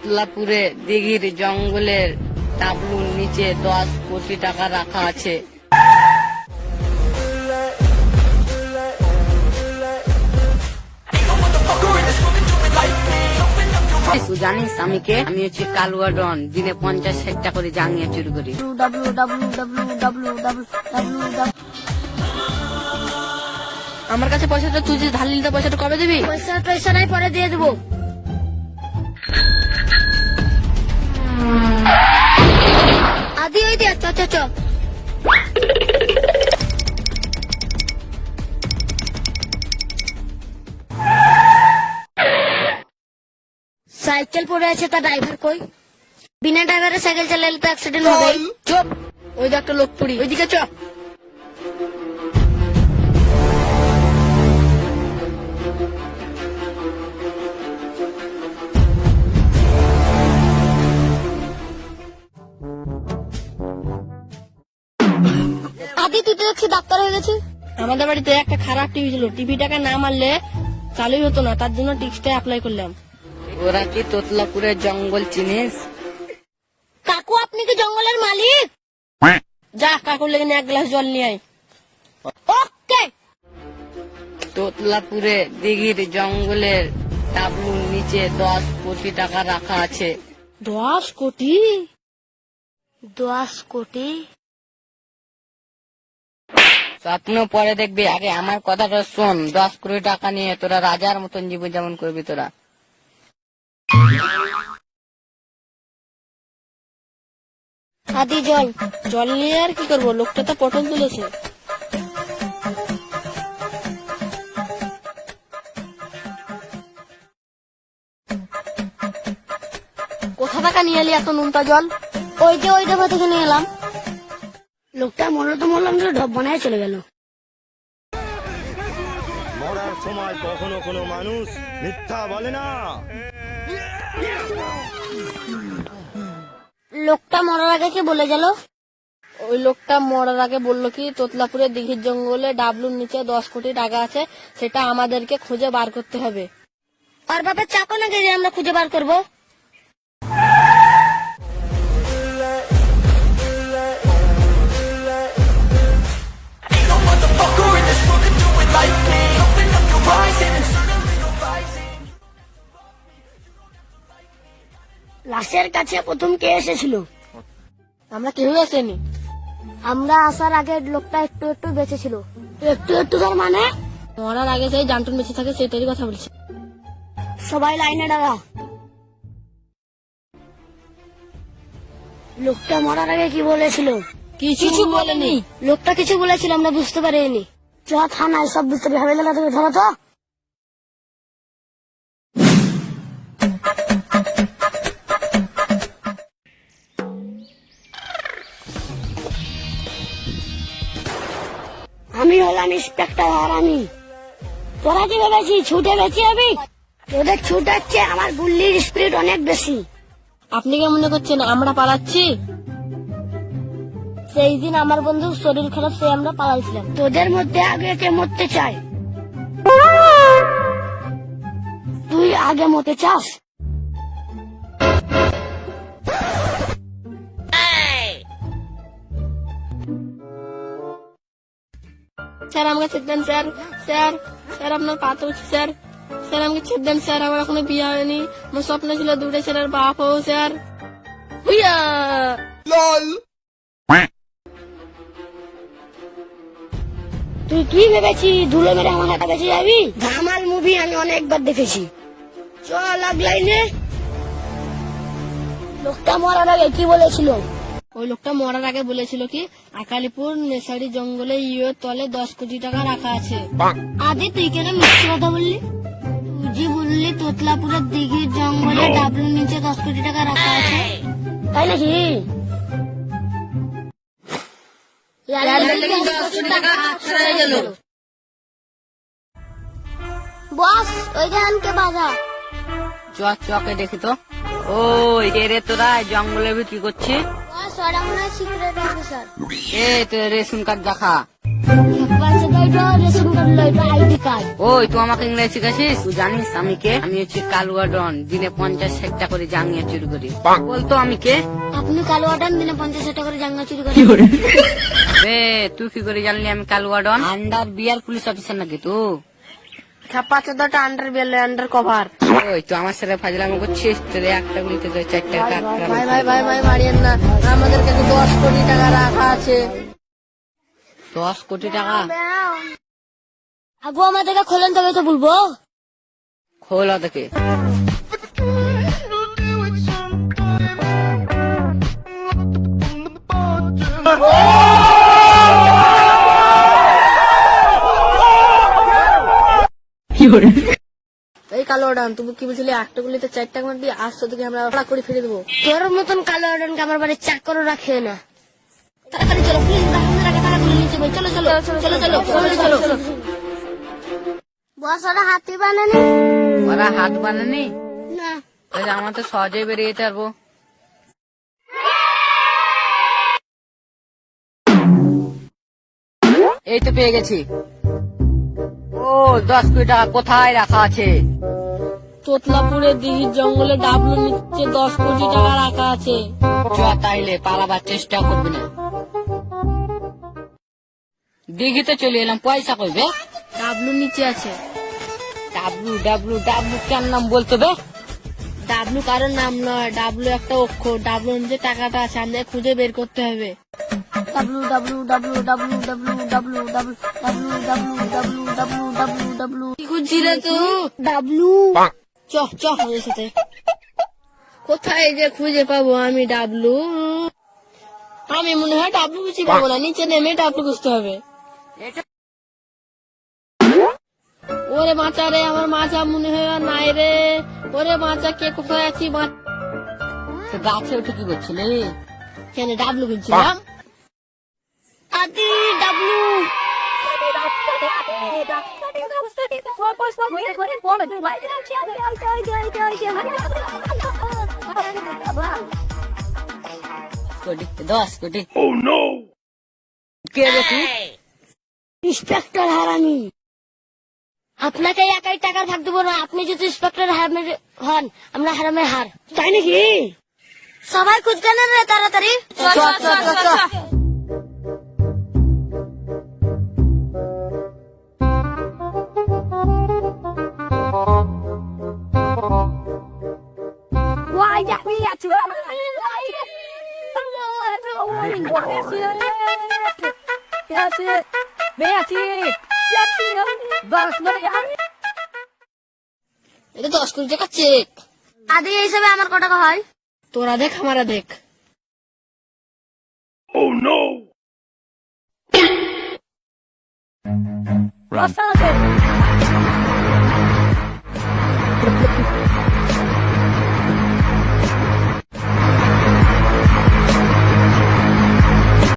তোতলাপুরে দিঘির জঙ্গলের ডাবলুর নিচে 10 কোটি টাকা রাখা আছে। তুই জানিস আমি কে? আমি হচ্ছে কালুয়া ডন, দিনে 50-60 করে জাঙ্গিয়া চুরি করি। আমার কাছে পয়সাটা, তুই যে ধার নিতে পয়সাটা কবে দিবি? পয়সা নাই, পরে দিয়ে দেবো। আদি ওই দিয়ে চ চ চ। সাইকেল পড়ে আছে, তা ড্রাইভার কই? বিনা ড্রাইভারে সাইকেল চালালে তো অ্যাক্সিডেন্ট হবে। চুপ, ওই যে একটা লোক পড়ি, ওইদিকে চ। আদি তুই তো দেখছি ডাক্তার হয়ে গেছিস। আমাদের বাড়িতে একটা খারাপ টিভি ছিল, টিভিটাকে না মারলে চালুই হতো না, তার জন্য টিক্সটা অ্যাপ্লাই করলাম। ওরা কি তোতলাপুরের জঙ্গল চিনিস? কাকু আপনি কি জঙ্গলের মালিক? যা কাকুর লেগে 1 গ্লাস জল নিয়ে আয়। ওকে। তোতলাপুরে দিঘির জঙ্গলের ডাবলুর নিচে 10 কোটি টাকা রাখা আছে। 10 কোটি? 10 কোটি? স্বপ্ন পরে দেখবি, আগে আমার কথাটা শোন। 10 কোটি টাকা নিয়ে তোরা রাজার মতন জীবন যেমন করবি তোরা। আদি জল নিয়ে আর কি করবো, লোকটা তো পটল তুলেছে। কোথা টাকা নিয়ে এলি এত নুনটা জল? ওই দেবা থেকে নিয়ে এলাম। লোকটা মনে তো মরলাম, ঢপ বানায় চলে গেল। মরার সময় কখনো কোনো মানুষ মিথ্যা বলে না। লোকটা মরার আগে কি বলে গেল? ওই লোকটা মরার আগে বললো কি তোতলাপুরের দিঘির জঙ্গলে ডাবলুর নিচে 10 কোটি টাকা আছে, সেটা আমাদেরকে খুঁজে বার করতে হবে। আর বাপের চাকো নাকি যে আমরা খুঁজে বার করবো? লাশের কাছে প্রথম কে এসেছিল? আমরা কেউ আসেনি। আমরা আসার আগে লোকটা একটু একটু বেঁচে ছিল। একটু তার মানে? মরার আগে সেই জানটুন বেঁচে থাকে, সেটারই কথা বলছি। সবাই লাইনে দাঁড়া। লোকটা মরার আগে কি বলেছিল? কিছু বলেনি। লোকটা কিছু বলেছিল, আমরা বুঝতে পারিনি। চ থানায়, সব বুঝতে হবে। তুমি ধরো তো। আমি হলাম ইন্সপেক্টর আর আমি। তোরা কি ভেবেছি ছুটে বেঁচে যাবি? তোদের ছুটাচ্ছে, আমার গুল্লির স্পিড অনেক বেশি। আপনি কি মনে করছেন আমরা পালাচ্ছি? সেই দিন আমার বন্ধুর শরীর খারাপ, সে আমরা পালাইছিলাম। তোদের মধ্যে আগে কে মরতে চায়? তুই আগে মরতে চাস? স্যার আমাকে ছেড়ে দেন স্যার। স্যার স্যার আপনার পা তুলছি স্যার। স্যার আমাকে ছেড়ে দেন স্যার, আমার এখনো বিয়ে হয়নি। আমার স্বপ্ন ছিল দুটো ছেলের বাপ হবো স্যার। হুইয়া! তুই কি ভেবেছি ধুলো মেরে আমার হাতে বেঁচে যাবি? ধামাল মুভি আমি অনেকবার দেখেছি। চল লাগলাইনে। লোকটা মরার আগে কি বলেছিল? ওই লোকটা মরার আগে বলেছিল কি আকালিপুর নেশারি জঙ্গলে ইয়ের তলে 10 কোটি টাকা রাখা আছে। আদি তুই কেন মিথ্যে কথা বললি? তুই যে বললি তোতলাপুরের দিঘির জঙ্গলে ডাবলুর নিচে 10 কোটি টাকা রাখা আছে, তাই নাকি? বস ওই ধানকে বাধা। চকে দেখি তো। ও রে, তোরা জঙ্গলের ভিতর কি করছিস? বস ওরা মনে হয় সিক্রেট অফিসার। তোর রেশন কার্ড দেখা। রেশন কার্ড লইটো আইডি কার্ড। ওই তুই আমাকে ইংরেজি শিখাছিস? তুই জানিস আমি কে? আমি হচ্ছি কালুয়া ডন, দিনে 50-60টা করে জাঙ্গিয়া চুরি করি। বলতো আমি কে? আপনি কালো আটান দিনে 50 টাকা করে জাঙ্গা চুরি করেন। বে তুই কি করে জানলি আমি কালুয়া ডন? আন্ডার বিয়ার পুলিশ অফিসার নাকি তুই? খেপা চোদ্দটা আন্ডার বেলে আন্ডার কভার। ওই তুই আমার সাথে ফাজলামো করছিস? তোর একটা গুলিতে তোর 4টা কাট। ভাই ভাই ভাই ভাই মারিয়েন না, আমাদের কাছে 10 কোটি টাকা রাখা আছে। 10 কোটি টাকা? আগু আমাদেরকে খোলেন তবে তো বলবো। খোলা দেখে। এই কালো ডান, তুমি কি বলছিলে একটা গুলিতে 4টা মারবি, আজ তো তোকে আমরা ভাড়া করে ফিরে দেবো। তোর মতন কালো আটানকে আমার বাড়ির চাকরও রাখে না। তাড়াতাড়ি চলো প্লিজ, টাকা গুলো নিচে ভাই। চলো চলো চলো চলো চলো চলো। বস ওরা হাতি বানানি ওরা হাত বানানি? না। তাহলে আমার তো সহজেই বেরিয়ে যেতে পারবো। এই তো পেয়ে গেছি। ও 10 কোটি টাকা কোথায় রাখা আছে? তোতলাপুরের দিঘির জঙ্গলে ডাবলু নিচে 10 কোটি টাকা রাখা আছে। চ তাইলে পালাবার চেষ্টা করবি না। দিঘিতে চলে এলাম, পয়সা কইবে? ডাবলু নিচে আছে। ডাবলু ডাবলু ডাবলু কেন নাম বলতো বে? ডাবলু কারোর নাম নয়, ডাবলু একটা অক্ষর। ডাবলু নিচে টাকাটা আছে, আমাদের খুঁজে বের করতে হবে। W W W W W W W W W W W W W কি খুঁজছিলে তুই? ডাব্লু। চ চ আমাদের সাথে। কোথায় যে খুঁজে পাবো আমি ডাবলু? আমি মনে হয় ডাবলু খুঁজে পাবো না, নিচে নেমে ডাবলু খুঁজতে হবে। ওরে মাচা রে, আমার মাচা মনে হয় আর নাই রে। ওরে মাচা, কে কোথায় আছি? তো গাছে উঠে কি করছিলি? কেন ডাবলু খুঁজছিলাম? আদি ডাব্লু। কোটি 10 কোটি। কে রে তুই? ইন্সপেক্টর হারামি। আপনাকে একাই টাকার ভাগ দেবো না, আপনি যদি ইন্সপেক্টর হারামের হন, আমরা হারামের হার। তাই নাকি? সবাই খুঁজবেন রে তাড়াতাড়ি। চ চ চ চ। এটা 10 কোটি টাকা চেক। আদি এই হিসাবে আমার কত টাকা হয়? তোরা দেখ, আমারা দেখ। Run.